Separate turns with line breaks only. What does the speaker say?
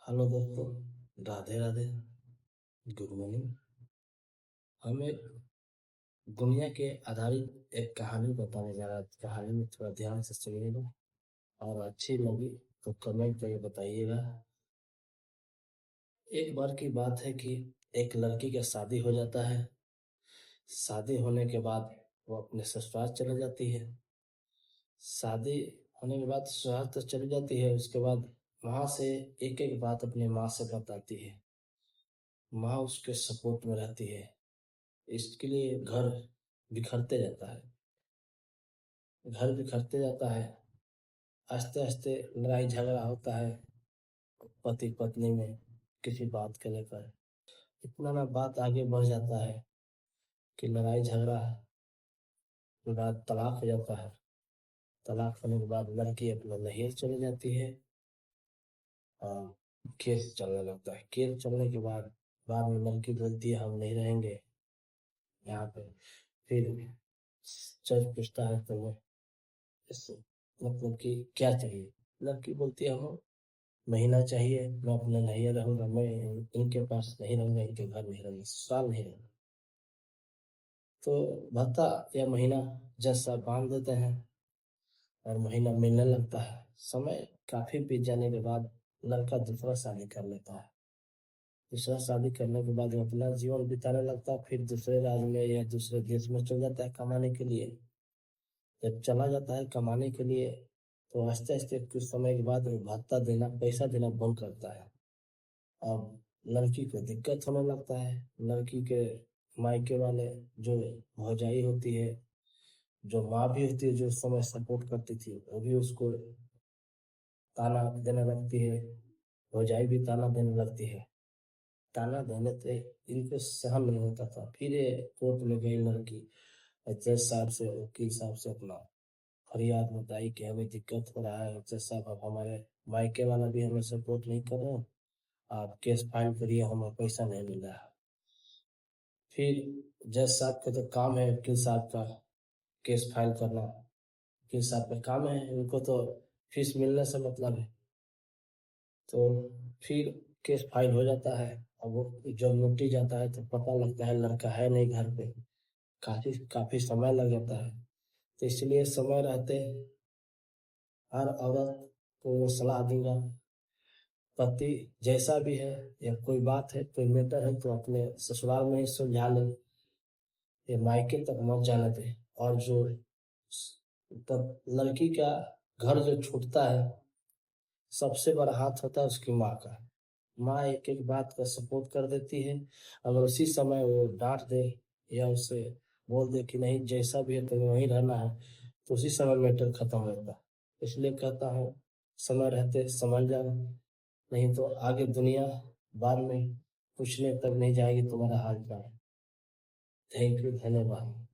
Hello दोस्तों, Radhe Radhe, good morning. हमें दुनिया के आधारित एक कहानी बताने जा रहा है। कहानी में थोड़ा ध्यान से सुनिएगा और अच्छी लगी तो कमेंट करके बताइएगा। एक बार की बात है कि एक लड़की का शादी हो जाता है। शादी होने के बाद वो अपने ससुराल चले जाती है। शादी होने के बाद ससुराल तो चली जाती है, उसके बाद वहां से एक एक बात अपनी माँ से बताती है। माँ उसके सपोर्ट में रहती है। इसके लिए घर बिखरते जाता है। आस्ते आस्ते लड़ाई झगड़ा होता है पति पत्नी में किसी बात को लेकर। इतना ना बात आगे बढ़ जाता है कि लड़ाई झगड़ा के बाद तलाक हो जाता है। तलाक होने के बाद लड़की अपना नैहर चली जाती है और केस चलने लगता है। केस चलने के बाद में लड़की बोलती है हम नहीं रहेंगे यहाँ पे। फिर जज पूछता है तुम्हें इस मतलब कि क्या चाहिए। लड़की बोलती है हमें महीना चाहिए, मैं अपने नैहर रहूंगा, मैं इनके पास नहीं रहूंगा, इनके घर नहीं रहूंगा, साल नहीं रहूंगा। तो भत्ता या महीना जज साहब बांध देते हैं और महीना मिलने लगता है। समय काफी बीत जाने के बाद लड़का दूसरा शादी कर लेता है। दूसरा शादी करने के बाद वो अपना जीवन बिताने लगता है। फिर दूसरे राज्य में या दूसरे देश में चल जाता है कमाने के लिए। जब चला जाता है कमाने के लिए तो आस्ते आस्ते कुछ समय के बाद वो भत्ता देना, पैसा देना बंद करता है। अब लड़की को दिक्कत होने लगता है। लड़की के मायके वाले जो भौजाई होती है, जो माँ भी होती है, जो उस समय सपोर्ट करती थी, वो भी उसको ताना देने लगती है। भौजाई भी ताना देने लगती है। ताना देने से इनको सहन नहीं होता था। फिर ये कोर्ट में गई लड़की, जज साहब से, वकील साहब से अपना फरियाद बताई कि हमें दिक्कत हो रहा है, जज साहब अब हमारे मायके वाला भी हमें सपोर्ट नहीं कर रहे हैं, आप केस फाइल करिए, हमें पैसा नहीं मिल रहा है। फिर जज साहब का तो काम है, वकील साहब का केस फाइल करना, वकील साहब का काम है, उनको तो फीस मिलने से मतलब है। तो फिर केस फाइल हो जाता है। अब वो जब लौटी जाता है तो पता लगता है लड़का है नहीं घर पे। काफी काफी समय लग जाता है। तो इसलिए समय रहते हर औरत को वो सलाह दूंगा, पति जैसा भी है या कोई बात है, कोई मैटर है, तो अपने ससुराल में ही सुलझा ले, ये मायके तक मत जाने दे। और जो तब लड़की का घर जो छूटता है, सबसे बड़ा हाथ होता है उसकी माँ का। माँ एक एक बात का सपोर्ट कर देती है। अगर उसी समय वो डांट दे या उसे बोल दे कि नहीं जैसा भी है तुम्हें वहीं रहना है, तो उसी समय मैटर खत्म होता है। इसलिए कहता हूँ समय रहते समझ जाओ, नहीं तो आगे दुनिया बाद में पूछने तक नहीं जाएगी तुम्हारा हाल क्या है। थैंक यू, धन्यवाद।